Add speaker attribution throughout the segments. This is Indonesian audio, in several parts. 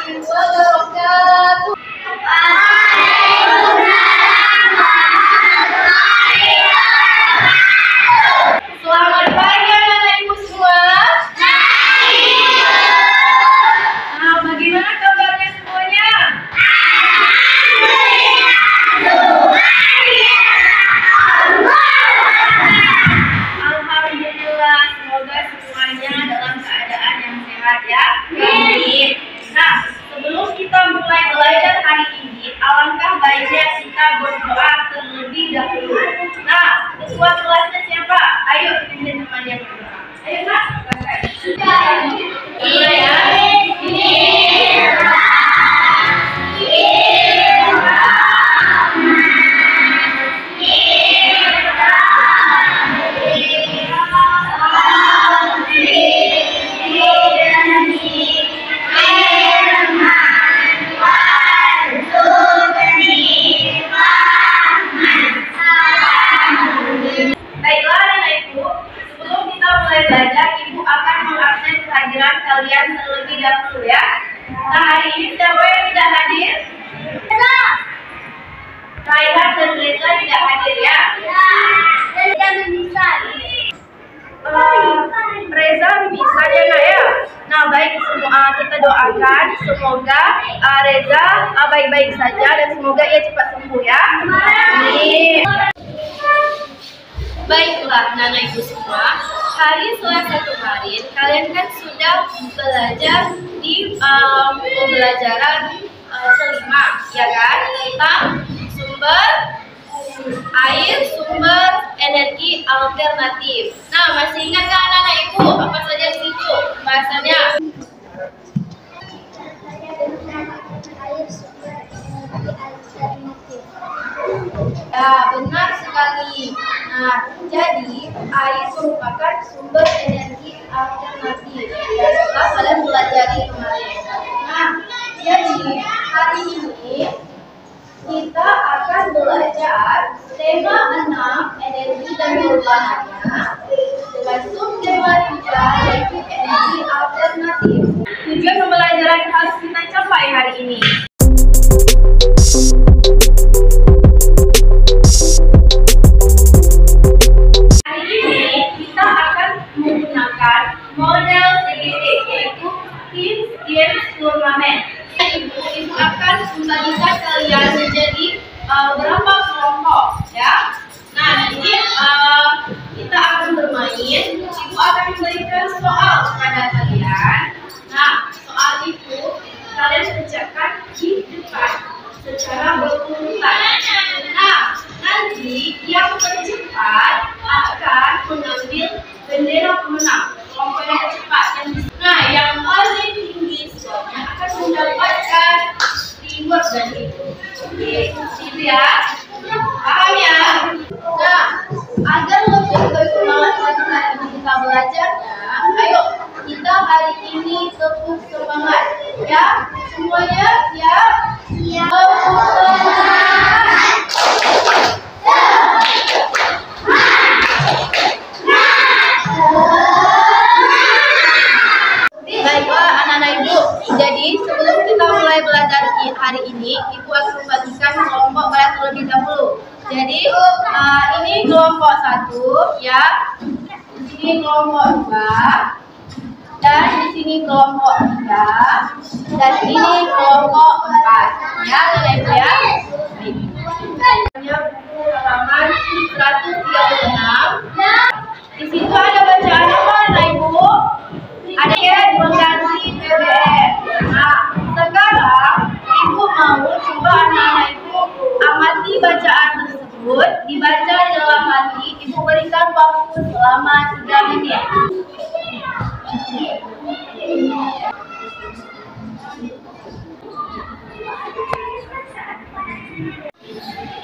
Speaker 1: wabarakatuh. Selamat pagi anak-anak ibu semua. Nah, bagaimana kabarnya semuanya? Alhamdulillah, semoga semuanya dalam keadaan yang sehat ya. Amin. Nah, sebelum kita mulai belajar hari ini, alangkah baiknya kita berdoa terlebih dahulu. Nah, ketua kelasnya siapa? Ayo pimpin temannya berdoa. Ayo Kak, silakan. Mulai ya. Baiklah anak-anak ibu, sebelum kita mulai belajar, ibu akan mengabsen kehadiran kalian terlebih dahulu ya. Nah, hari ini siapa yang tidak hadir? Raihan dan Reza tidak hadir ya? Reza bisa. Reza bisa ya Nak ya? Nah, baik, semua kita doakan semoga Reza baik-baik saja dan semoga ia cepat sembuh ya. Amin. Baiklah, anak ibu semua, hari Selasa kemarin kalian kan sudah belajar di pembelajaran kelima, ya kan? Tentang sumber air, sumber energi alternatif. Nah, masih ingat kan anak ibu apa saja di situ bahasannya? Ya, benar sekali. Nah, jadi air merupakan sumber energi alternatif. Ya, setelah kalian pelajari kemarin. Nah, jadi hari ini kita akan belajar tema 6 energi dan perubahannya dengan subtema 3 yaitu energi alternatif. Tujuan pembelajaran harus kita capai hari ini. Model TGT yaitu Team Games Turnamen. Ibu akan membagikan kalian menjadi berapa kelompok ya. Nah, nanti kita akan bermain. Ibu akan memberikan soal kepada kalian. Nah, soal itu kalian kerjakan di depan secara berurutan. Nah, nanti yang tercepat akan mengambil bendera pemenang. Kelompok yang cepat yang paling tinggi skornya akan mendapatkan reward dari itu. Oke, gitu ya. Paham ya? Nah, agar lebih bersemangat lagi hari ini kita belajarnya, ayo kita hari ini tepuk semangat ya. Semuanya siap? Siap. Baiklah anak-anak ibu, jadi sebelum kita mulai belajar hari ini, ibu akan membagikan kelompok kalian terlebih dahulu. Jadi ini kelompok 1 ya, di sini kelompok 2, dan di sini kelompok 3, dan ini kelompok 4 ya anak-anak ibu ya. Buku halaman 136. Di situ ada bacaan apa anak ibu? Ada yang mengganti BBM. Nah, sekarang ibu mau coba anak-anak ibu amati bacaan tersebut, dibaca dalam hati. Ibu berikan waktu selama 3 menit.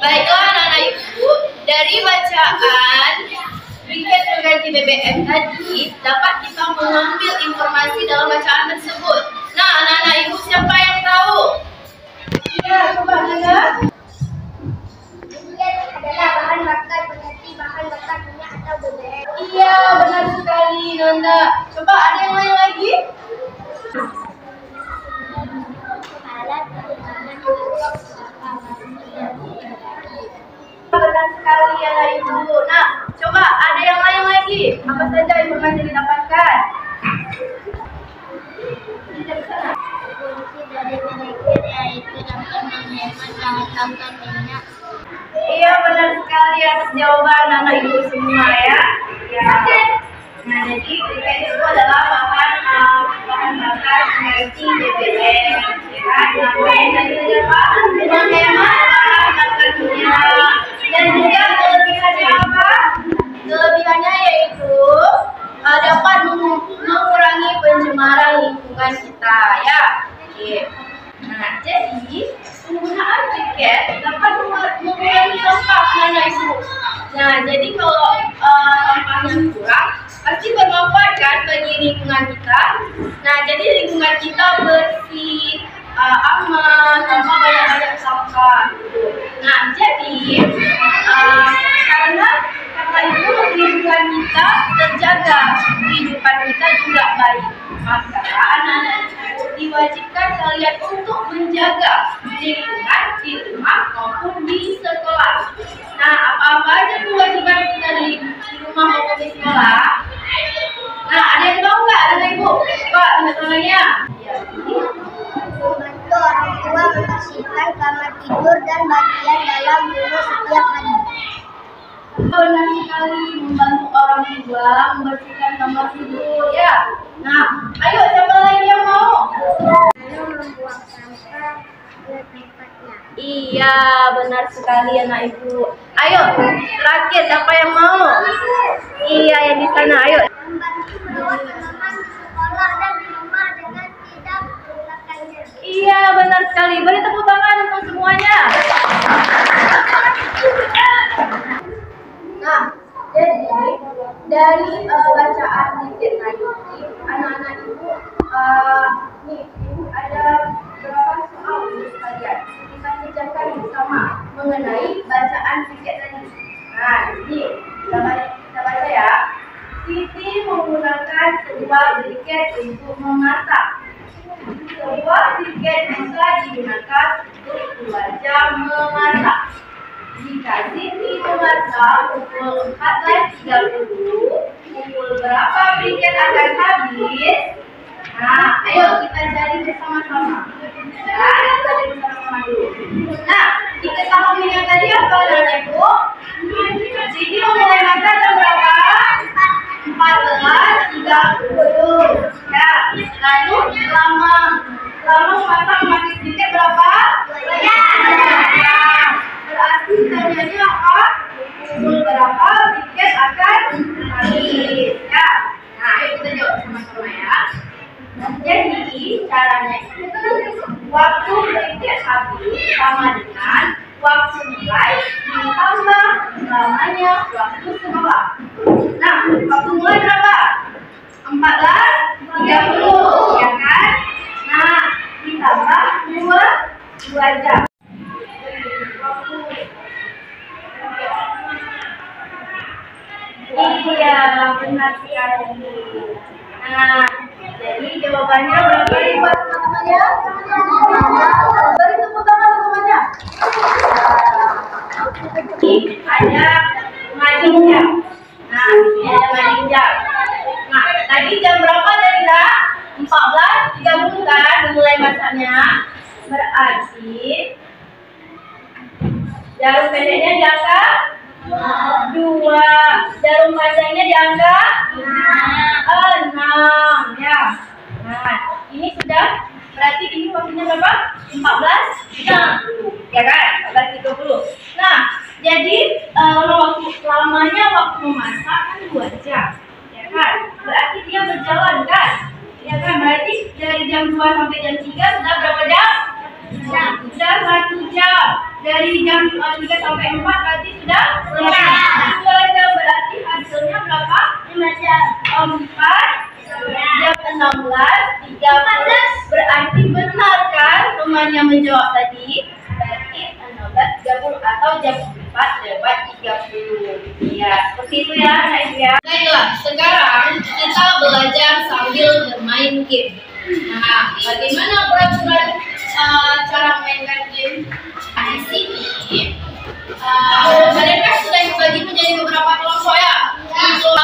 Speaker 1: Baiklah anak-anak ibu, dari bacaan briket mengganti BBM tadi dapat kita mengambil informasi dalam bacaan tersebut. Nah, anak-anak ibu siapa yang tahu? Ya, coba Nanda.
Speaker 2: Briket adalah bahan bakar pengganti bahan bakar minyak atau BBM.
Speaker 1: Iya, benar sekali Nanda. Coba ada yang lain lagi?
Speaker 2: fungsi dari berpikir yaitu dapat menghemat bahan bakar minyak.
Speaker 1: Iya, benar sekali atas jawaban anak ibu semua ya. Ya. Nah, jadi briket itu adalah bahan bakar energi BBM. Ya, namanya tadi apa? Menghemat bahan bakar minyak. Dan juga kelebihannya apa? Kelebihannya yaitu dapat mengurangi pencemaran lingkungan kita ya. Oke. Nah, jadi penggunaan briket dapat mengurangi sampah anak ibu. Nah, jadi kalau sampahnya kurang, pasti bermanfaat kan bagi lingkungan kita. Nah, jadi lingkungan kita bersih, aman, tanpa banyak sampah. Nah, jadi karena itu lingkungan kita terjaga, kehidupan kita juga baik. Maka anak-anak itu diwajibkan kalian untuk menjaga lingkungan di rumah maupun di sekolah. Nah, apa-apa aja kewajiban kita di rumah maupun di sekolah? Nah, ada yang tahu nggak, anak ibu? Coba tanya-tanya.
Speaker 2: Membantu orang tua membersihkan kamar tidur dan bagian dalam rumah setiap hari.
Speaker 1: Benar sekali, membantu orang tua membersihkan kamar tidur ya. Nah, ayo siapa lagi yang mau?
Speaker 2: Lalu membuang sampah ke tempatnya.
Speaker 1: Iya, benar sekali anak ibu. Ayo, terakhir siapa yang mau? Iya, yang di sana. Ayo.
Speaker 2: Membantu merawat tanaman di sekolah dan di rumah dengan tidak menggunakannya.
Speaker 1: Iya, benar sekali. Beri tepuk tangan untuk semuanya. Nah, jadi dari bacaan briket tadi, anak-anak ibu, nih ibu ada beberapa soal untuk kalian. Kita kerjakan bersama mengenai bacaan briket tadi. Nah, jadi kita baca ya. Siti menggunakan sebuah briket untuk memasak. Sebuah briket bisa digunakan untuk 2 jam memasak. Jika Siti memasak pukul 14.30, pukul berapa briket akan habis? Nah, ayo kita cari bersama-sama. Ya, kita cari bersama-sama dulu. Nah, diketahuinya tadi apa anak ibu? Siti memulai masak jam berapa? 14.30. Ya, lalu lama memasak memakai briket berapa? 2 jam. Berarti tanyanya apa? Pukul berapa briket akan habis? Ya. Nah, ayo kita jawab sama-sama ya. Jadi caranya itu waktu briket habis sama dengan waktu mulai ditambah lamanya waktu sekolah. Nah, waktu mulai berapa? 14.30, ya kan? Nah, ditambah 2 jam. Iya, benar sekali. Nah, jadi jawabannya berapa nih buat teman-temannya? Beri tepuk tangan teman-temannya. Ada madingnya. Nah, ini ada madingnya. Nah, tadi jam berapa tadi dah? 14.30 kan mulai masaknya. Berarti jarum pendeknya di angka 2, jarum panjangnya di angka 6 ya. Nah, ini sudah berarti ini waktunya berapa? 14.30 ya kan? 14.30. Nah, jadi waktu lamanya waktu memasak kan 2 jam ya kan? Berarti dia berjalan kan? Ya kan? Berarti dari jam 2 sampai jam 3 sudah berapa jam? Sudah 1 jam. Dari jam 3 sampai 4 berarti sudah 2 jam. Berarti hasilnya berapa? 5 jam. 4 jam 16.30. Berarti benar kan temannya menjawab tadi? Berarti 16.30 atau jam 4:30. Ya, seperti itu ya, Ibu ya. Baiklah, sekarang kita belajar sambil bermain game. Nah, bagaimana peraturan cara memainkan game? Nah, di sini kalian kan sudah dibagi menjadi beberapa kelompok ya.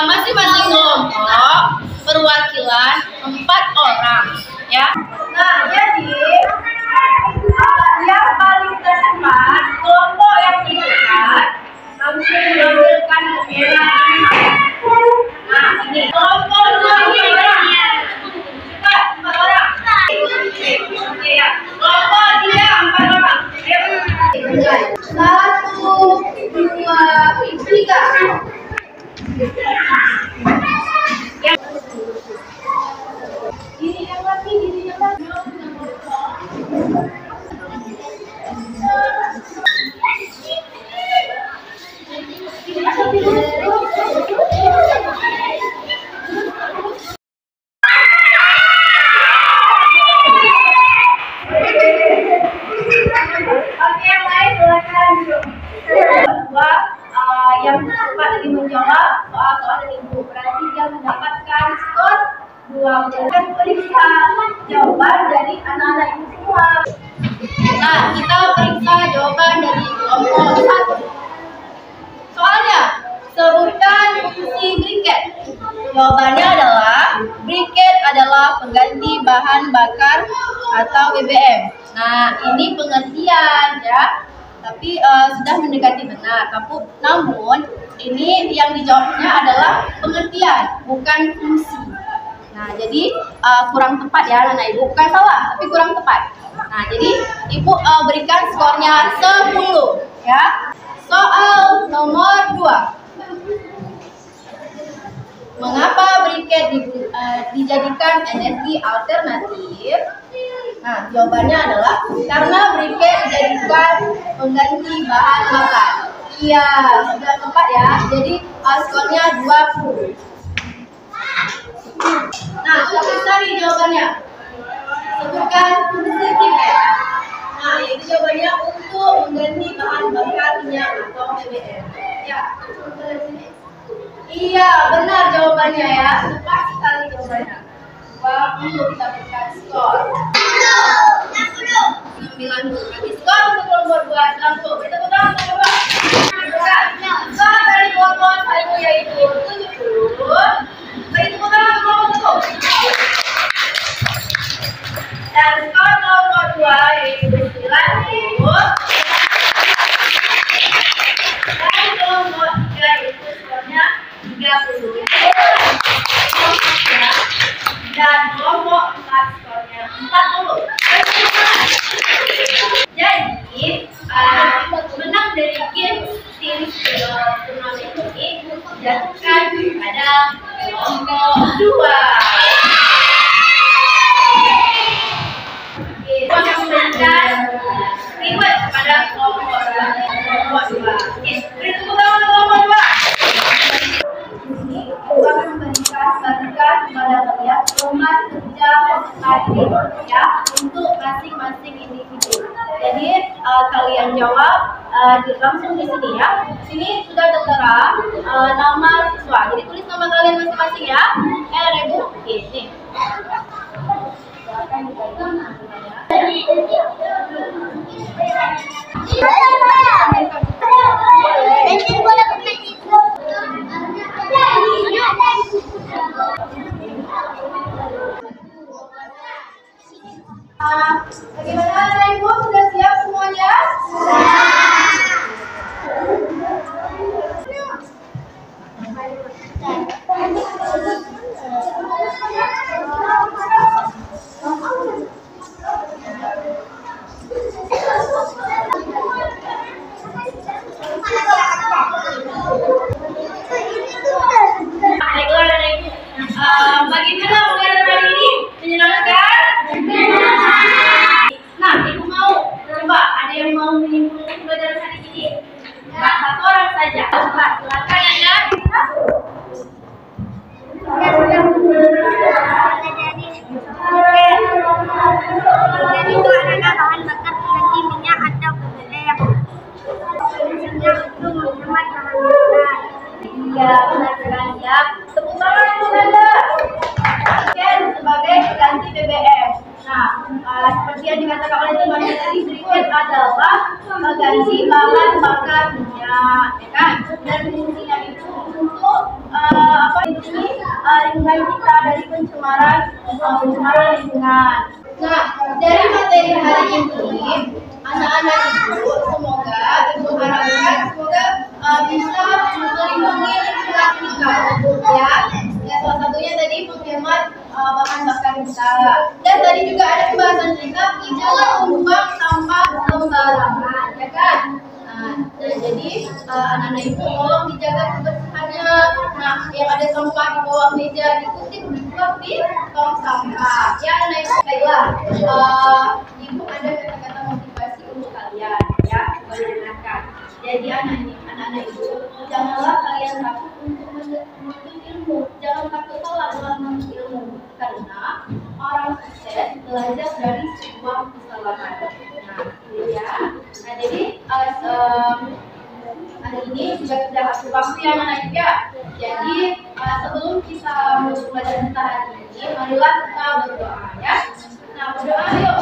Speaker 1: Masing-masing kelompok perwakilan 4 orang ya. Nah, jadi anak-anak ini semua. Nah, kita periksa jawaban dari kelompok 1. Soalnya, sebutkan fungsi briket. Jawabannya adalah briket adalah pengganti bahan bakar atau BBM. Nah, ini pengertian ya. Tapi sudah mendekati benar. Namun ini yang dijawabnya adalah pengertian, bukan fungsi. Nah, jadi kurang tepat ya anak-anak ibu. Bukan salah, tapi kurang tepat. Nah, jadi ibu berikan skornya 10 ya. Soal nomor 2. Mengapa briket dijadikan energi alternatif? Nah, jawabannya adalah karena briket dijadikan pengganti bahan bakar. Iya, sudah tepat ya. Jadi skornya 20. Nah, kita periksa nih jawabannya. Sebutkan fungsi briket. Nah, itu jawabannya untuk mengganti bahan bakar minyak atau BBM. Ya, kita lihat sini. Iya, benar jawabannya ya. Tepat sekali jawabannya. 20 kita berikan skor. 90. Berarti skor untuk kelompok 2 langsung. Kita putar nomor 2. Skor dari kelompok 1 yaitu 70. Kita putar nomor 1. Dan skor kelompok 2 yaitu 90. Dan kelompok 3 yaitu skornya 30. Dan kelompok 4 skornya 40. Jadi menang dari game tim turnamen ini dijatuhkan pada kelompok 2. Oke, kita akan memberikan reward pada kelompok 2. Oke, beri tepuk tangan untuk kelompok 2. Aku akan memberikan kepada kalian rumah kerja masing-masing ya untuk masing-masing individu. Jadi kalian jawab langsung di sini ya. Di sini sudah tertera nama siswa. Jadi tulis nama kalian masing-masing ya. Ibu. Oke, nih. Silakan diberikan namanya. Bagaimana Ibu? Sudah siap semuanya? Bagaimana pembelajaran hari ini? Menyenangkan? Nah, Ibu mau coba ada yang mau menyimpulkan pembelajaran hari ini? Nah, satu orang saja. Silakan ya.
Speaker 2: Jadi itu adalah bahan bakar pengganti minyak atau BBM. Fungsinya untuk menghemat bahan bakar.
Speaker 1: Iya, benar sekali ya. Tepuk tangan untuk Anda. Sebagai pengganti BBM. Nah, seperti yang dikatakan oleh teman-teman tadi, briket adalah pengganti bahan bakar minyak, ya kan? Dan fungsinya itu untuk lingkungan kita dari pencemaran lingkungan. Nah, dari materi hari ini, anak-anak ibu semoga harapkan bisa melindungi lingkungan kita, ya. Ya, salah satunya tadi menghemat bahan bakar kita. Dan tadi juga ada pembahasan kita jangan membuang sampah sembarangan, ya kan? Nah, jadi anak-anak ibu tolong dijaga kebersihannya. Nah, yang ada sampah di bawah meja dibuang di tong sampah. Ya, anak ibu, baiklah. Ibu ada kata-kata motivasi untuk kalian, ya, mendengarkan. Jadi anak-anak ibu, janganlah kalian takut untuk menuntut ilmu. Jangan takut salah dalam menuntut ilmu, karena orang sukses belajar dari sebuah kesalahan. Nah, ini ya. Nah, jadi hari ini sudah habis waktu ya anak-anak ibu ya. Jadi sebelum kita mulai belajar kita hari ini, marilah kita berdoa ya. Nah, berdoa yuk.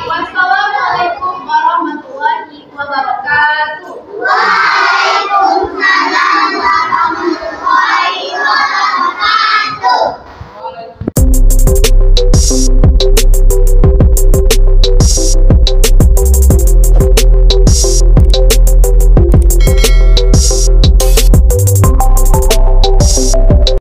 Speaker 1: Wassalamualaikum warahmatullahi wabarakatuh.